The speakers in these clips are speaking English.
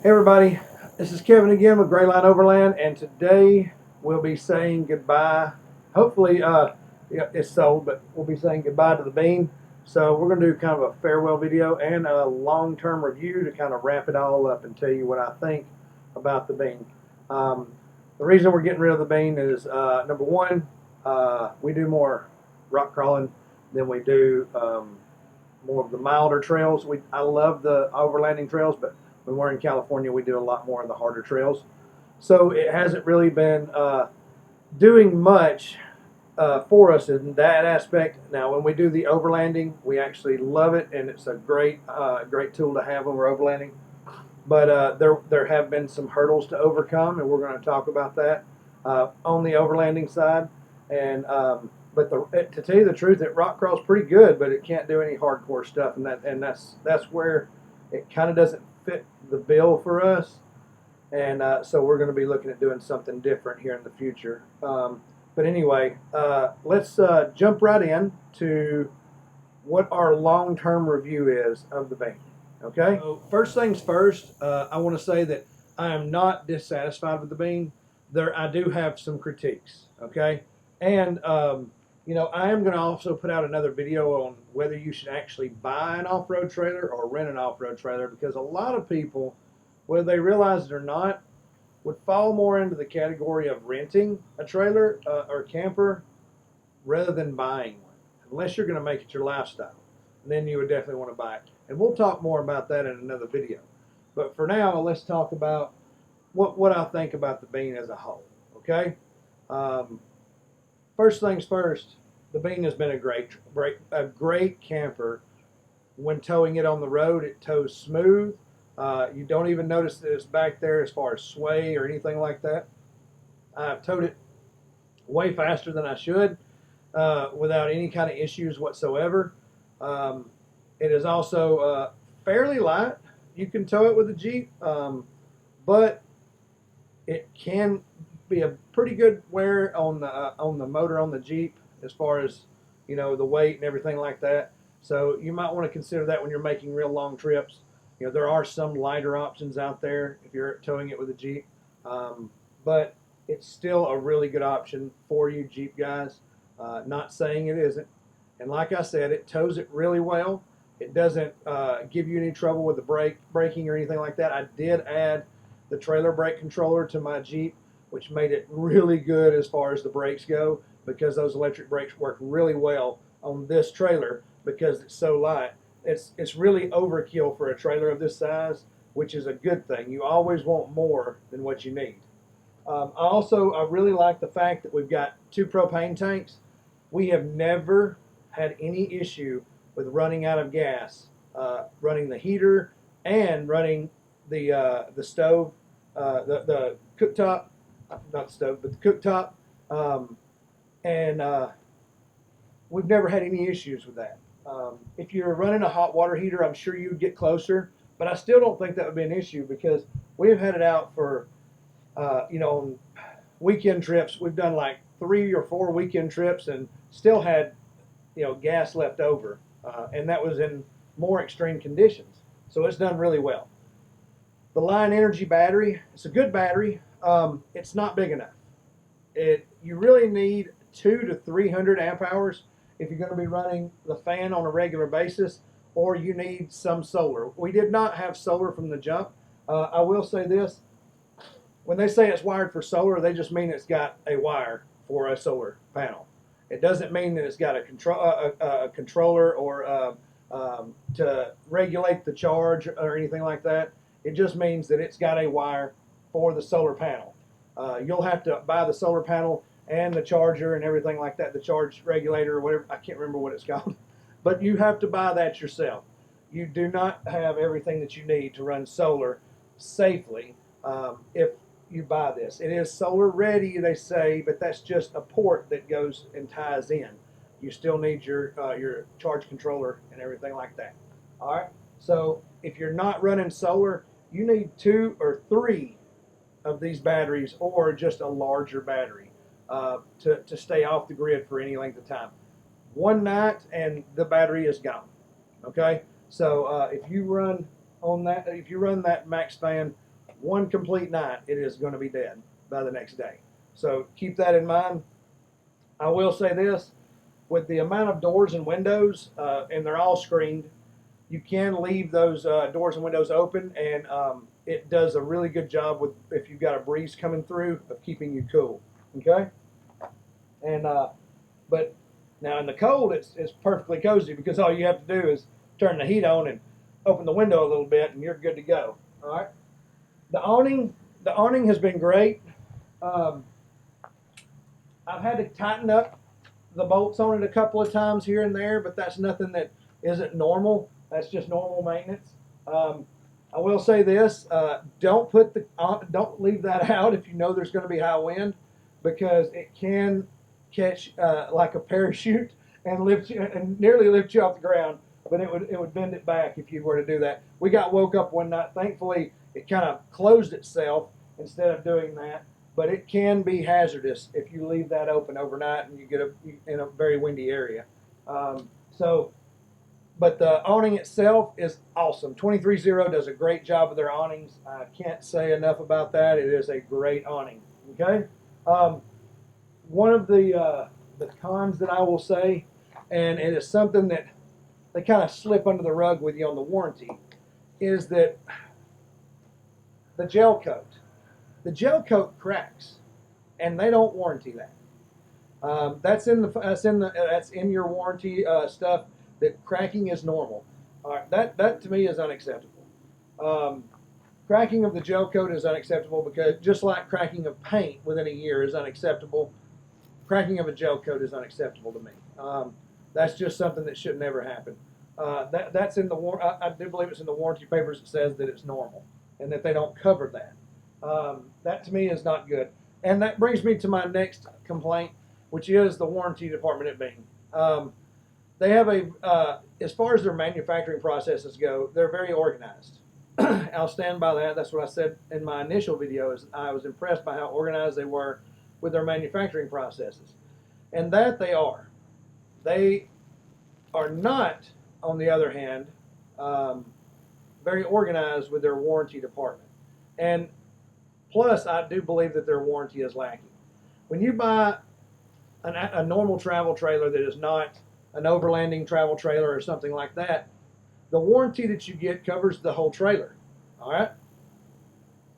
Hey everybody, this is Kevin again with Greyline Overland, and today we'll be saying goodbye. Hopefully, yeah, it's sold, but we'll be saying goodbye to the Bean. So we're going to do kind of a farewell video and a long-term review to kind of wrap it all up and tell you what I think about the Bean. The reason we're getting rid of the Bean is number one, we do more rock crawling than we do more of the milder trails. I love the overlanding trails, but when we're in California, we do a lot more of the harder trails. So it hasn't really been doing much for us in that aspect. Now, when we do the overlanding, we actually love it, and it's a great tool to have when we're overlanding. But there have been some hurdles to overcome, and we're going to talk about that on the overlanding side. And but to tell you the truth, it rock crawls pretty good, but it can't do any hardcore stuff, and that's where it kind of doesn't fit the bill for us. And so we're going to be looking at doing something different here in the future. But anyway, let's jump right in to what our long-term review is of the Bean. Okay. So first things first, I want to say that I am not dissatisfied with the Bean. I do have some critiques. Okay, and I am going to also put out another video on whether you should actually buy an off-road trailer or rent an off-road trailer, because a lot of people, whether they realize it or not, would fall more into the category of renting a trailer or camper rather than buying one, unless you're going to make it your lifestyle. Then you would definitely want to buy it. And we'll talk more about that in another video. But for now, let's talk about what I think about the Bean as a whole. Okay? First things first, the Bean has been a great camper. When towing it on the road, it tows smooth. You don't even notice that it's back there as far as sway or anything like that. I've towed it way faster than I should without any kind of issues whatsoever. It is also fairly light. You can tow it with a Jeep, but it can be a pretty good wear on the motor on the Jeep as far as the weight and everything like that. So you might want to consider that when you're making real long trips. There are some lighter options out there if you're towing it with a Jeep, but it's still a really good option for you Jeep guys. Not saying it isn't. And like I said, it tows it really well. It doesn't give you any trouble with the braking or anything like that. I did add the trailer brake controller to my Jeep, which made it really good as far as the brakes go, because those electric brakes work really well on this trailer because it's so light. It's really overkill for a trailer of this size, which is a good thing. You always want more than what you need. I really like the fact that we've got 2 propane tanks. We have never had any issue with running out of gas, running the heater and running the stove, the cooktop, not the stove, but the cooktop, and we've never had any issues with that. If you're running a hot water heater, I'm sure you'd get closer, but I still don't think that would be an issue, because we've had it out for, on weekend trips. We've done like 3 or 4 weekend trips and still had, gas left over, and that was in more extreme conditions. So it's done really well. The Lion Energy battery, it's a good battery. It's not big enough. You really need 200 to 300 amp hours if you're going to be running the fan on a regular basis, or you need some solar. We did not have solar from the jump. I will say this: when they say it's wired for solar, they just mean it's got a wire for a solar panel. It doesn't mean that it's got a controller or to regulate the charge or anything like that. It just means that it's got a wire for the solar panel. You'll have to buy the solar panel and the charger and everything like that, the charge regulator or whatever. I can't remember what it's called. But you have to buy that yourself. You do not have everything that you need to run solar safely if you buy this. It is solar ready, they say, but that's just a port that goes and ties in. You still need your charge controller and everything like that. All right. So if you're not running solar, you need 2 or 3 of these batteries, or just a larger battery to stay off the grid for any length of time. One night and the battery is gone. Okay. So if you run that max fan one complete night, it is going to be dead by the next day. So keep that in mind. I will say this, with the amount of doors and windows, and they're all screened, you can leave those doors and windows open, and it does a really good job with, if you've got a breeze coming through, of keeping you cool. Okay? And but now in the cold, it's perfectly cozy, because all you have to do is turn the heat on and open the window a little bit, and you're good to go. All right. The awning has been great. I've had to tighten up the bolts on it a couple of times here and there, but that's nothing that isn't normal. That's just normal maintenance. I will say this: don't leave that out if you know there's going to be high wind, because it can catch like a parachute and lift you, and nearly lift you off the ground. But it would bend it back if you were to do that. We got woke up one night. Thankfully, it kind of closed itself instead of doing that. But it can be hazardous if you leave that open overnight and you get in a very windy area. But the awning itself is awesome. 230 does a great job with their awnings. I can't say enough about that. It is a great awning. Okay. One of the cons that I will say, and it is something that they kind of slip under the rug with you on the warranty, is that the gel coat. The gel coat cracks, and they don't warranty that. That's in your warranty stuff. That cracking is normal. All right, that to me is unacceptable. Cracking of the gel coat is unacceptable, because just like cracking of paint within a year is unacceptable, cracking of a gel coat is unacceptable to me. That's just something that should never happen. That's in the I do believe it's in the warranty papers. It says that it's normal and that they don't cover that. That to me is not good. And that brings me to my next complaint, which is the warranty department at Bing. They have as far as their manufacturing processes go, they're very organized. I'll stand by that. That's what I said in my initial video, is I was impressed by how organized they were with their manufacturing processes. And that they are. They are not, on the other hand, very organized with their warranty department. And plus, I do believe that their warranty is lacking. When you buy a normal travel trailer that is not an overlanding travel trailer or something like that, the warranty that you get covers the whole trailer. All right?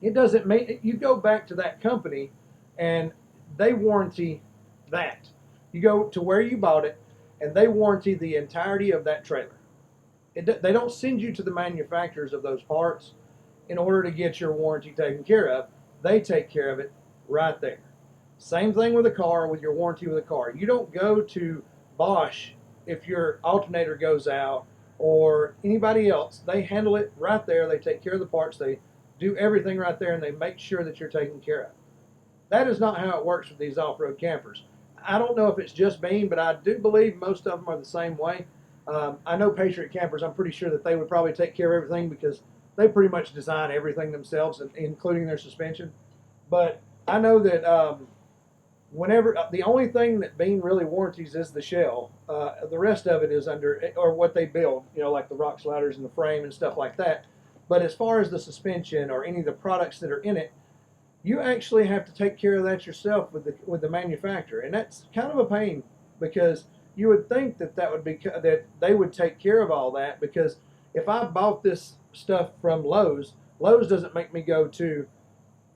It doesn't mean you go back to that company and they warranty that. You go to where you bought it and they warranty the entirety of that trailer. They don't send you to the manufacturers of those parts in order to get your warranty taken care of. They take care of it right there. Same thing with a car, with your warranty with a car. You don't go to Bosch if your alternator goes out, or anybody else. They handle it right there. They take care of the parts. They do everything right there, and they make sure that you're taken care of. That is not how it works with these off-road campers. I don't know if it's just Beam, but I do believe most of them are the same way. I know Patriot Campers, I'm pretty sure that they would probably take care of everything, because they pretty much design everything themselves, including their suspension. But I know that the only thing that Beam really warranties is the shell. The rest of it is under, or what they build, like the rock sliders and the frame and stuff like that. But as far as the suspension or any of the products that are in it, you actually have to take care of that yourself with the manufacturer, and that's kind of a pain, because you would think that that they would take care of all that, because if I bought this stuff from Lowe's doesn't make me go to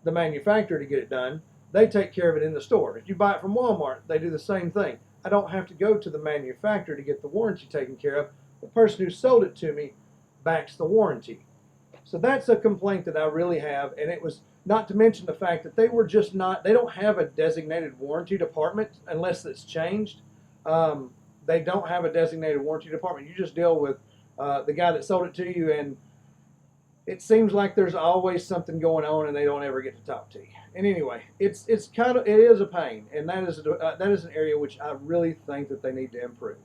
the manufacturer to get it done. They take care of it in the store. If you buy it from Walmart, they do the same thing. I don't have to go to the manufacturer to get the warranty taken care of. The person who sold it to me backs the warranty. So that's a complaint that I really have, and it was not to mention the fact that they don't have a designated warranty department unless it's changed. They don't have a designated warranty department. You just deal with the guy that sold it to you, and it seems like there's always something going on, and they don't ever get to talk to you. And anyway, it is a pain, and that is an area which I really think that they need to improve.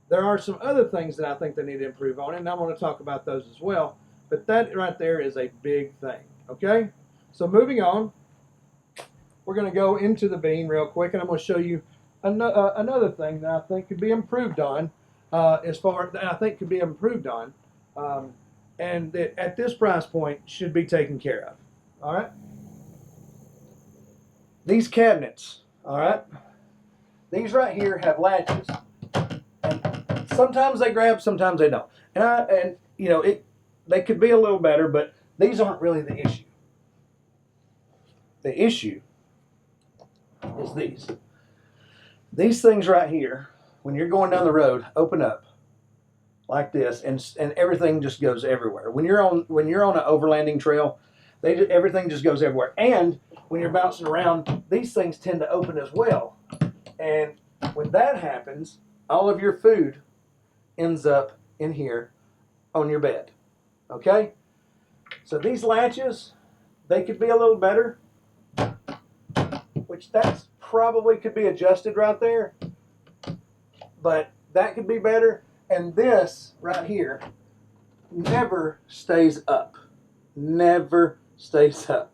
There are some other things that I think they need to improve on, and I'm going to talk about those as well. But that right there is a big thing. Okay, so moving on, we're going to go into the Beam real quick, and I'm going to show you another thing that I think could be improved on. and that at this price point should be taken care of. All right. These cabinets, all right, these right here have latches. And sometimes they grab, sometimes they don't. And you know, they could be a little better, but these aren't really the issue. The issue is these. These things right here, when you're going down the road, open up like this, and everything just goes everywhere. When you're on an overlanding trail, everything just goes everywhere. And when you're bouncing around, these things tend to open as well. And when that happens, all of your food ends up in here on your bed. Okay? So these latches, they could be a little better, which that's probably could be adjusted right there, but that could be better. And this right here never stays up. Never stays up.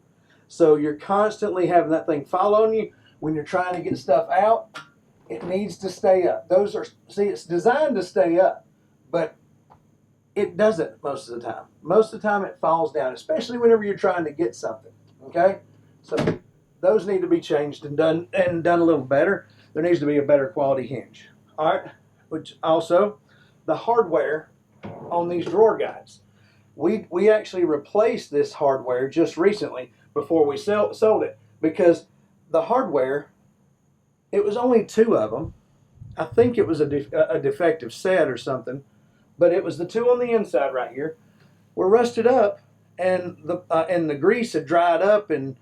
So you're constantly having that thing fall on you when you're trying to get stuff out. It needs to stay up. See, it's designed to stay up, but it doesn't most of the time. Most of the time it falls down, especially whenever you're trying to get something. Okay? So those need to be changed and done a little better. There needs to be a better quality hinge. All right? Which also, the hardware on these drawer guides. We actually replaced this hardware just recently before we sold it, because the hardware, it was only 2 of them. I think it was a defective set or something, but it was the 2 on the inside right here were rusted up, and the grease had dried up and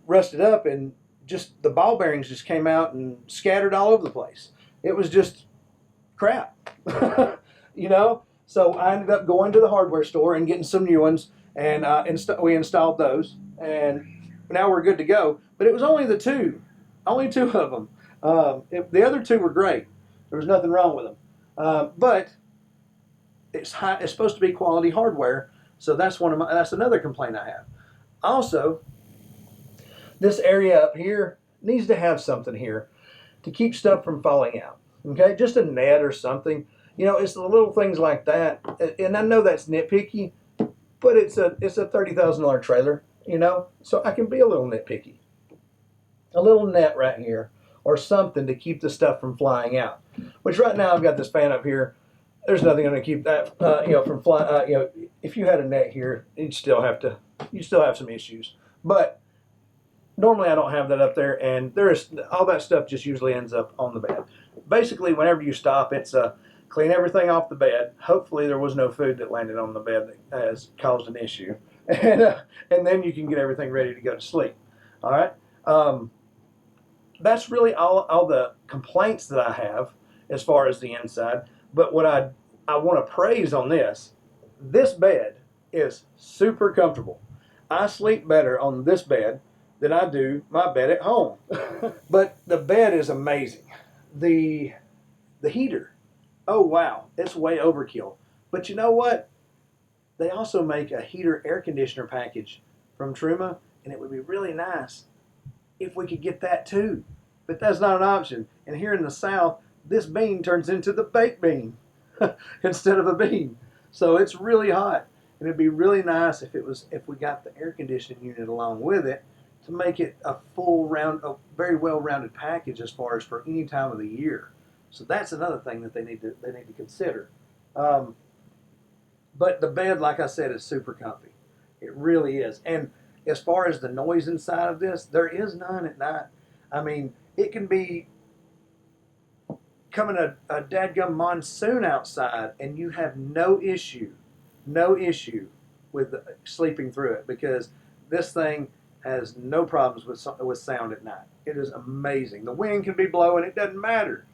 rusted up, and just the ball bearings just came out and scattered all over the place. It was just crap, you know. So I ended up going to the hardware store and getting some new ones, and we installed those, and now we're good to go. But it was only only 2 of them. The other 2 were great. There was nothing wrong with them, but it's supposed to be quality hardware, so that's another complaint I have. Also, this area up here needs to have something here to keep stuff from falling out. Okay, just a net or something. You know, it's the little things like that. And I know that's nitpicky, but it's a $30,000 trailer. You know, so I can be a little nitpicky. A little net right here, or something to keep the stuff from flying out. Which right now I've got this fan up here. There's nothing going to keep that from flying. If you had a net here, you'd still have some issues. But normally I don't have that up there, and all that stuff just usually ends up on the bed. Basically, whenever you stop, it's clean everything off the bed. Hopefully there was no food that landed on the bed that has caused an issue. And then you can get everything ready to go to sleep. All right? That's really all the complaints that I have as far as the inside. But what I want to praise on this bed is super comfortable. I sleep better on this bed than I do my bed at home. But the bed is amazing. The heater, oh wow, it's way overkill. But you know what? They also make a heater air conditioner package from Truma, and it would be really nice if we could get that too. But that's not an option. And here in the South, this bean turns into the baked bean instead of a bean. So it's really hot. And it'd be really nice if we got the air conditioning unit along with it to make it a very well-rounded package as far as for any time of the year. So that's another thing that they need to consider. But the bed, like I said, is super comfy. It really is. And as far as the noise inside of this, there is none at night. I mean, it can be coming a dadgum monsoon outside, and you have no issue with sleeping through it, because this thing has no problems with sound at night. It is amazing. The wind can be blowing. It doesn't matter.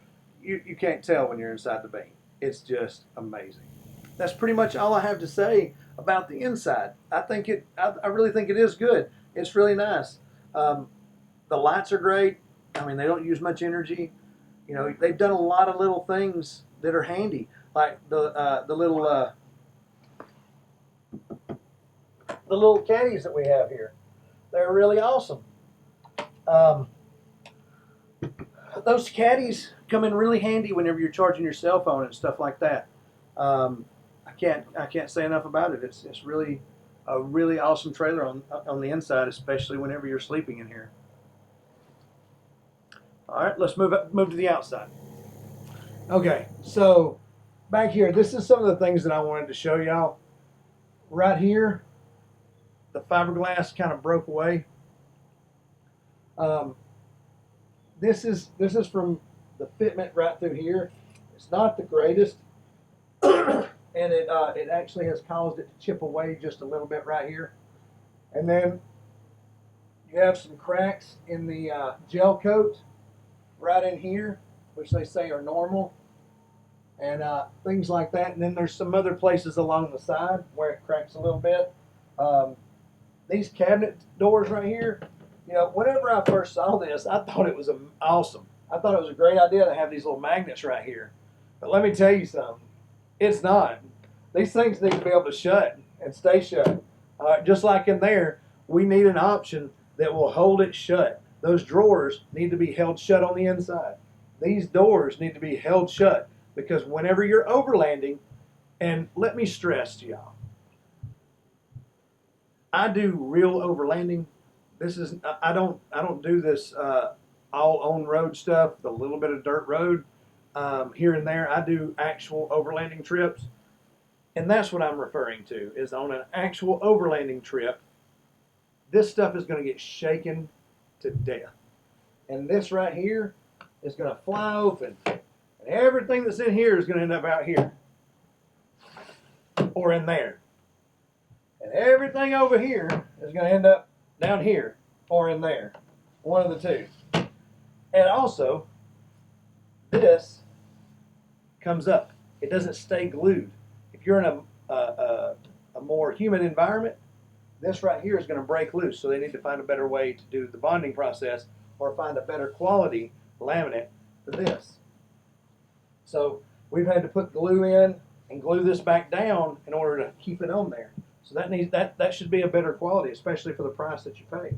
You can't tell when you're inside the bean. It's just amazing. That's pretty much all I have to say about the inside. I really think it is good. It's really nice. The lights are great. I mean, they don't use much energy. You know, they've done a lot of little things that are handy, like the little caddies that we have here. They're really awesome. Those caddies come in really handy whenever you're charging your cell phone and stuff like that. I I can't say enough about it. It's really a really awesome trailer on the inside, especially whenever you're sleeping in here. All right, let's move to the outside. Okay, so back here, this is some of the things that I wanted to show y'all. Right here, the fiberglass kind of broke away. This is from the fitment right through here. It's not the greatest, and it actually has caused it to chip away just a little bit right here. And then you have some cracks in the gel coat right in here, which they say are normal, and things like that. And then there's some other places along the side where it cracks a little bit. These cabinet doors right here, you know, whenever I first saw this, I thought it was awesome. I thought it was a great idea to have these little magnets right here. But let me tell you something, it's not. These things need to be able to shut and stay shut. Just like in there, we need an option that will hold it shut. Those drawers need to be held shut on the inside. These doors need to be held shut because whenever you're overlanding, and let me stress to y'all, I do real overlanding. This is I don't do this all on road stuff. A little bit of dirt road here and there. I do actual overlanding trips, and that's what I'm referring to. Is on an actual overlanding trip, this stuff is going to get shaken to death, and this right here is going to fly open, and everything that's in here is going to end up out here or in there. And everything over here is going to end up down here or in there. One of the two. And also, this comes up. It doesn't stay glued. If you're in a more humid environment, this right here is going to break loose. So they need to find a better way to do the bonding process or find a better quality laminate for this. So we've had to put glue in and glue this back down in order to keep it on there. So that should be a better quality, especially for the price that you pay.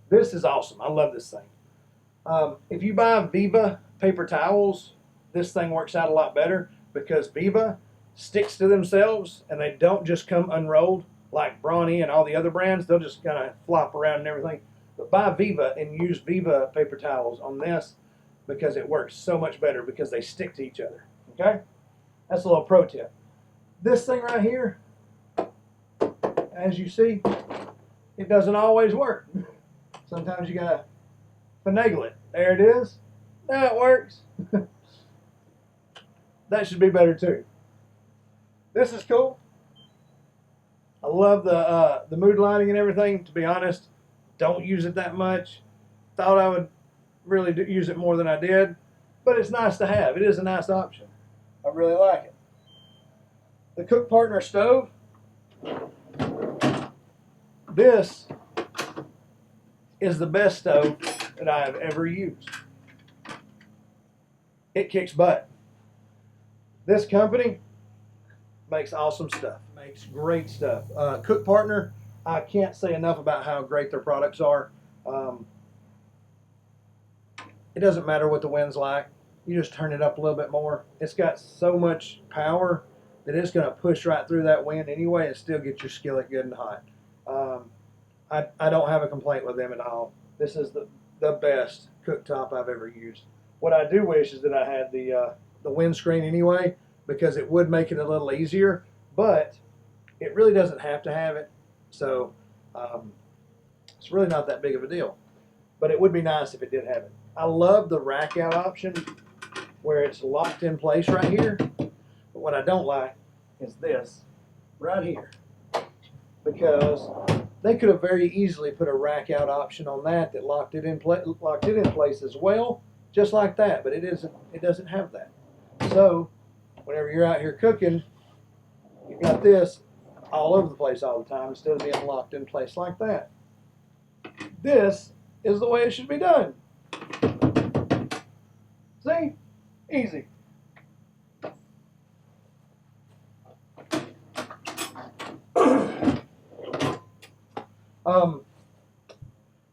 This is awesome. I love this thing. If you buy Viva paper towels, this thing works out a lot better because Viva sticks to themselves and they don't just come unrolled like Brawny and all the other brands. They'll just kind of flop around and everything. But buy Viva and use Viva paper towels on this because it works so much better because they stick to each other. Okay? That's a little pro tip. This thing right here, as you see, it doesn't always work. Sometimes you gotta finagle it. There it is. Now it works. That should be better too. This is cool. I love the mood lighting and everything. To be honest, don't use it that much. Thought I would really use it more than I did, but it's nice to have. It is a nice option. I really like it. The Cook Partner stove. This is the best stove that I have ever used. It kicks butt. This company makes awesome stuff, makes great stuff. Cook Partner, I can't say enough about how great their products are. It doesn't matter what the wind's like. You just turn it up a little bit more. It's got so much power that it's going to push right through that wind anyway and still get your skillet good and hot. I don't have a complaint with them at all. This is the best cooktop I've ever used. What I do wish is that I had the windscreen anyway, because it would make it a little easier, but it really doesn't have to have it. So it's really not that big of a deal. But it would be nice if it did have it. I love the rack out option where it's locked in place right here. But what I don't like is this right here, because they could have very easily put a rack out option on that locked it in place as well, just like that. But it doesn't have that. So whenever you're out here cooking, you've got this all over the place all the time instead of being locked in place like that. This is the way it should be done. See? Easy.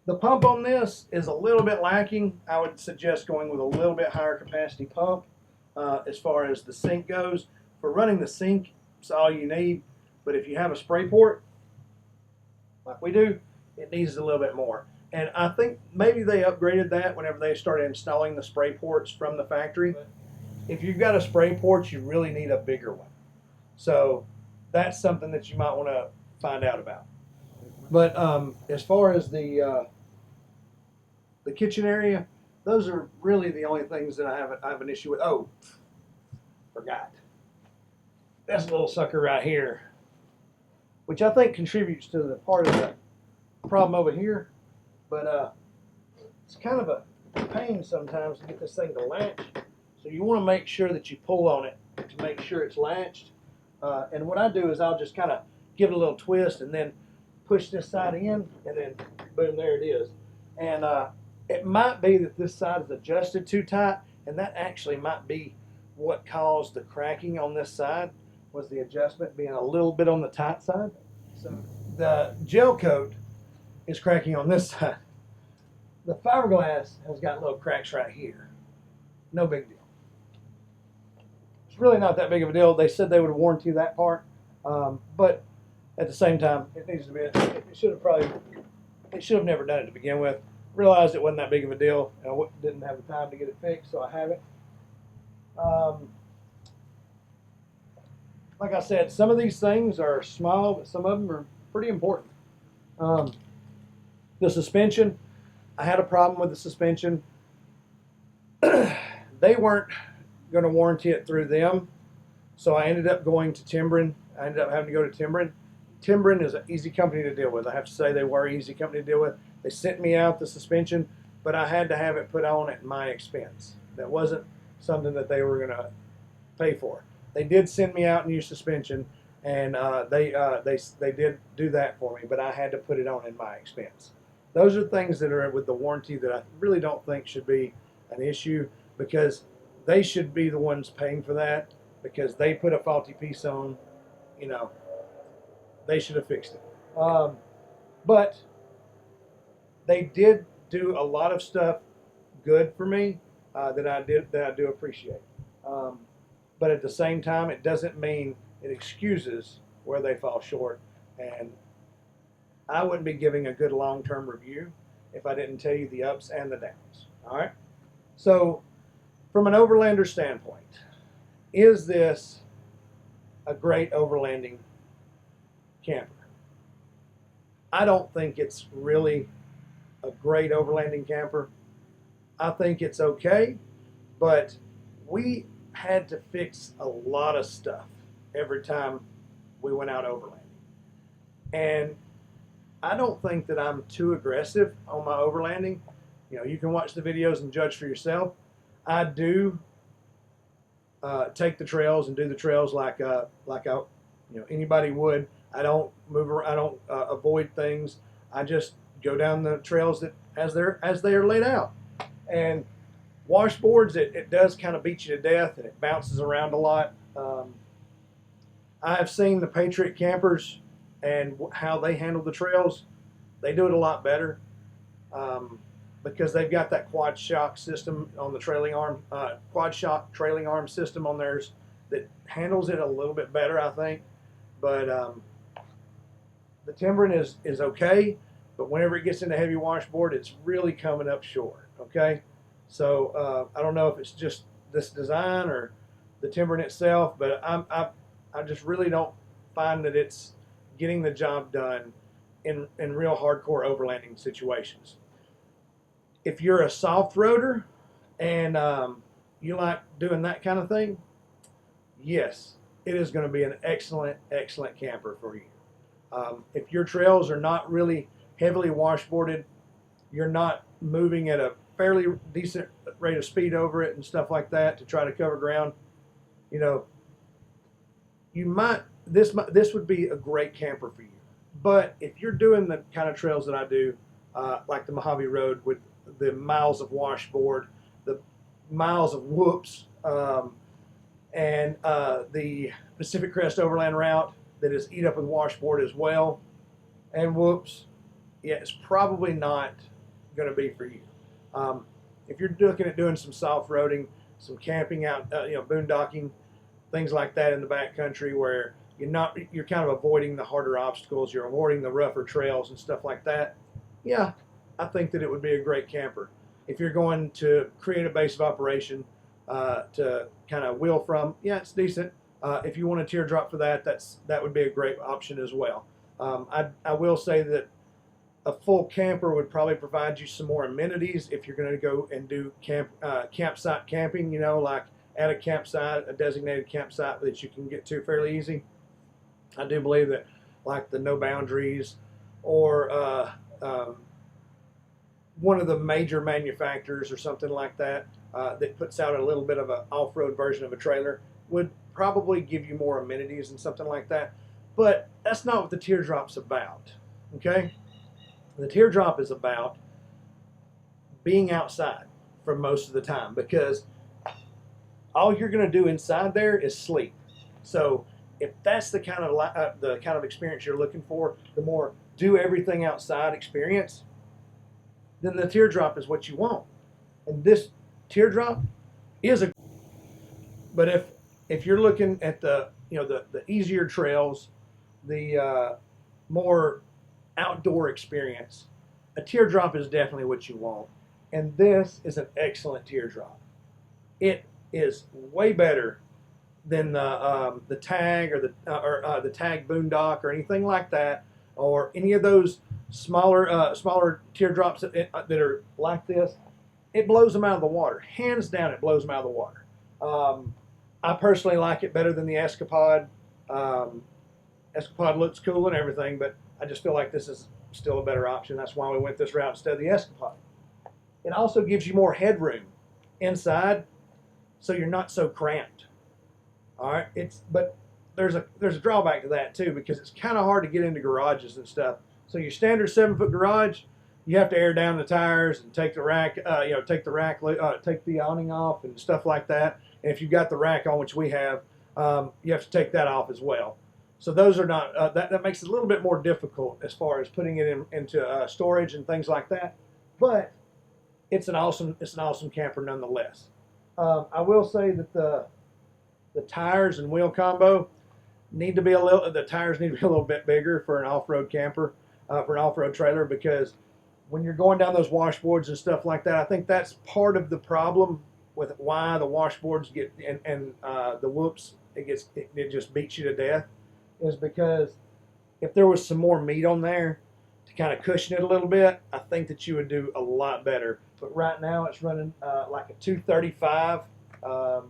The pump on this is a little bit lacking. I would suggest going with a little bit higher capacity pump as far as the sink goes. For running the sink, that's all you need. But if you have a spray port, like we do, it needs a little bit more. And I think maybe they upgraded that whenever they started installing the spray ports from the factory. If you've got a spray port, you really need a bigger one. So that's something that you might want to find out about. But as far as the kitchen area, those are really the only things that I have an issue with. Oh, forgot. That's a little sucker right here, which I think contributes to the part of the problem over here. But it's kind of a pain sometimes to get this thing to latch. So you want to make sure that you pull on it to make sure it's latched. And what I do is I'll just kind of give it a little twist and then push this side in, and then boom, there it is. And it might be that this side is adjusted too tight, and that actually might be what caused the cracking on this side, was the adjustment being a little bit on the tight side. So the gel coat is cracking on this side. The fiberglass has got little cracks right here. No big deal. It's really not that big of a deal. They said they would warranty that part, but at the same time, it needs to be. It should have never done it to begin with. Realized it wasn't that big of a deal, and I didn't have the time to get it fixed, so I haven't. Like I said, some of these things are small, but some of them are pretty important. The suspension, I had a problem with the suspension. They weren't going to warranty it through them, so I ended up going to Timbren. I ended up having to go to Timbren. Timbren is an easy company to deal with. I have to say they were an easy company to deal with. They sent me out the suspension, but I had to have it put on at my expense. That wasn't something that they were going to pay for. They did send me out new suspension, and they did do that for me, but I had to put it on in my expense. Those are things that are with the warranty that I really don't think should be an issue, because they should be the ones paying for that, because they put a faulty piece on. You know, they should have fixed it. But they did do a lot of stuff good for me that I do appreciate. But at the same time, it doesn't mean it excuses where they fall short. And I wouldn't be giving a good long-term review if I didn't tell you the ups and the downs. All right. So, from an overlander standpoint, is this a great overlanding camper? I don't think it's really a great overlanding camper. I think it's okay, but we had to fix a lot of stuff every time we went out overlanding. And I don't think that I'm too aggressive on my overlanding. You know, you can watch the videos and judge for yourself. I do take the trails and do the trails like anybody would. I don't move around, I don't avoid things. I just go down the trails that as they are laid out. And washboards, it does kind of beat you to death, and it bounces around a lot. I have seen the Patriot campers and how they handle the trails. They do it a lot better because they've got that quad shock system on the trailing arm, quad shock trailing arm system on theirs that handles it a little bit better, I think. But the Timbren is okay, but whenever it gets into heavy washboard, it's really coming up short. Okay, so I don't know if it's just this design or the Timbren itself, but I just really don't find that it's getting the job done in real hardcore overlanding situations. If you're a soft roader and you like doing that kind of thing, yes, it is going to be an excellent camper for you. If your trails are not really heavily washboarded, you're not moving at a fairly decent rate of speed over it and stuff like that to try to cover ground, you know, you might this would be a great camper for you. But if you're doing the kind of trails that I do, like the Mojave Road with the miles of washboard, the miles of whoops, and the Pacific Crest Overland Route that is eat up with washboard as well, and whoops, yeah, it's probably not going to be for you. If you're looking at doing some soft roading, some camping out, boondocking, things like that in the backcountry where you're kind of avoiding the harder obstacles, you're avoiding the rougher trails and stuff like that. Yeah, I think that it would be a great camper. If you're going to create a base of operation to kind of wheel from, yeah, it's decent. If you want a teardrop for that, that would be a great option as well. I will say that a full camper would probably provide you some more amenities if you're going to go and do campsite camping, like at a campsite, a designated campsite that you can get to fairly easy. I do believe that, like the No Boundaries or one of the major manufacturers or something like that that puts out a little bit of an off-road version of a trailer would probably give you more amenities and something like that. But that's not what the teardrop's about, okay? The teardrop is about being outside for most of the time, because all you're going to do inside there is sleep. So if that's the kind of experience you're looking for, the more do everything outside experience, then the teardrop is what you want. And this teardrop is a. But if you're looking at the easier trails, the more outdoor experience, a teardrop is definitely what you want. And this is an excellent teardrop. It is way better than the Tag or the Tag Boondock or anything like that, or any of those smaller teardrops that are like this. It blows them out of the water. Hands down, it blows them out of the water. I personally like it better than the Escapade. Escapade looks cool and everything, but I just feel like this is still a better option. That's why we went this route instead of the Escapade. It also gives you more headroom inside, so you're not so cramped. All right, but there's a drawback to that too, because it's kind of hard to get into garages and stuff. So your standard 7-foot garage, you have to air down the tires and take the rack, take the awning off and stuff like that. And if you've got the rack on, which we have, you have to take that off as well. So those are not that makes it a little bit more difficult as far as putting it into storage and things like that. But it's an awesome camper nonetheless. I will say that the tires and wheel combo need to be the tires need to be a little bit bigger for an off-road camper, for an off-road trailer, because when you're going down those washboards and stuff like that, I think that's part of the problem with why the washboards get and the whoops it just beats you to death, is because if there was some more meat on there to kind of cushion it a little bit, I think that you would do a lot better. But right now it's running like a 235. A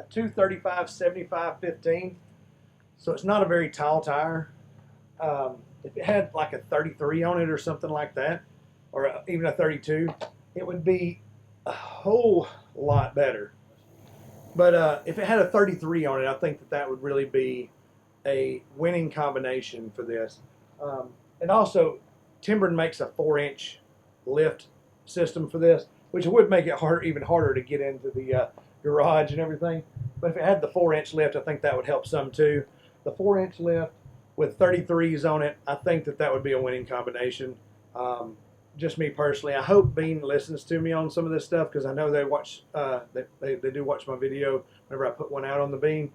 235 75 15, so it's not a very tall tire. If it had like a 33 on it or something like that, or even a 32, it would be a whole lot better. But if it had a 33 on it, I think that would really be a winning combination for this. And also, Timbren makes a 4-inch lift system for this, which would make it even harder to get into the garage and everything. But if it had the 4-inch lift, I think that would help some too. The 4-inch lift with 33s on it, I think that would be a winning combination. Just me personally. I hope Bean listens to me on some of this stuff, because I know they watch. They do watch my video whenever I put one out on the Bean.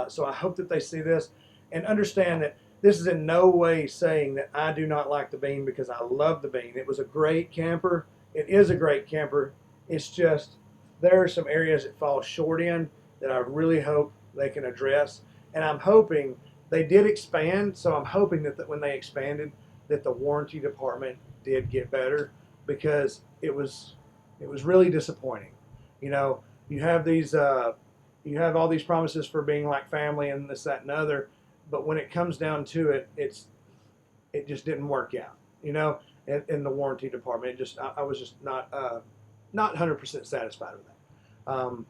So I hope that they see this and understand that this is in no way saying that I do not like the Bean, because I love the Bean. It was a great camper. It is a great camper. It's just there are some areas it falls short in that I really hope they can address. And I'm hoping they did expand, so I'm hoping that when they expanded, that the warranty department did get better, because it was really disappointing. You have you have all these promises for being like family and this, that, and other, but when it comes down to it, it just didn't work out. In the warranty department, I was just not 100% satisfied with that.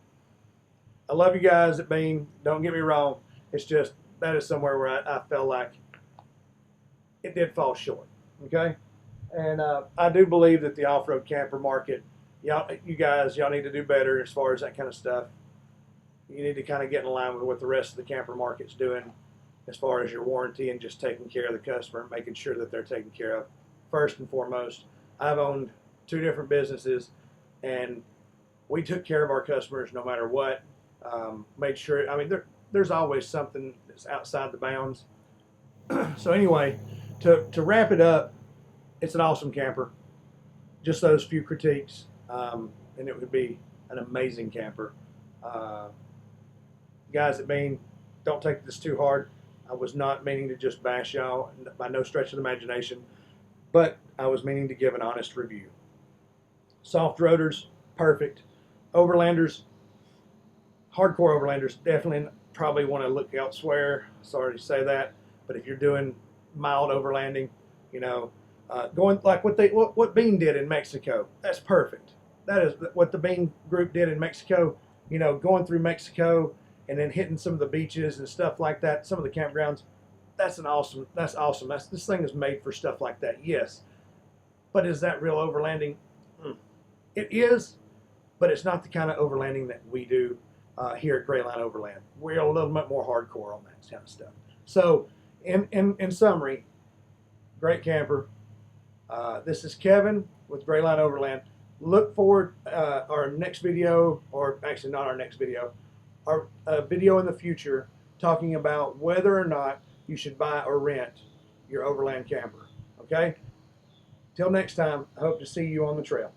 I love you guys at Bean. Don't get me wrong. It's just that is somewhere where I felt like it did fall short. Okay, and I do believe that the off-road camper market, you guys need to do better as far as that kind of stuff. You need to kind of get in line with what the rest of the camper market's doing as far as your warranty and just taking care of the customer and making sure that they're taken care of first and foremost. I've owned 2 different businesses, and We took care of our customers no matter what. Made sure. I mean, there's always something that's outside the bounds. So anyway, to wrap it up, it's an awesome camper. Just those few critiques, and it would be an amazing camper. Uh, Guys at Bean, don't take this too hard. I was not meaning to just bash y'all by no stretch of the imagination, but I was meaning to give an honest review. Soft rotors, perfect. Overlanders, hardcore overlanders, definitely probably want to look elsewhere. Sorry to say that, but if you're doing mild overlanding, you know, going like what Bean did in Mexico, that's perfect. That is what the Bean group did in Mexico. You know, going through Mexico and then hitting some of the beaches and stuff like that, some of the campgrounds. That's awesome. That's awesome. This thing is made for stuff like that. Yes, but is that real overlanding? It is, but it's not the kind of overlanding that we do here at Grayline Overland. We're a little bit more hardcore on that kind of stuff. So, in summary, great camper. This is Kevin with Grayline Overland. Look forward our next video, or actually not our next video, our video in the future talking about whether or not you should buy or rent your overland camper. Okay? Till next time, I hope to see you on the trail.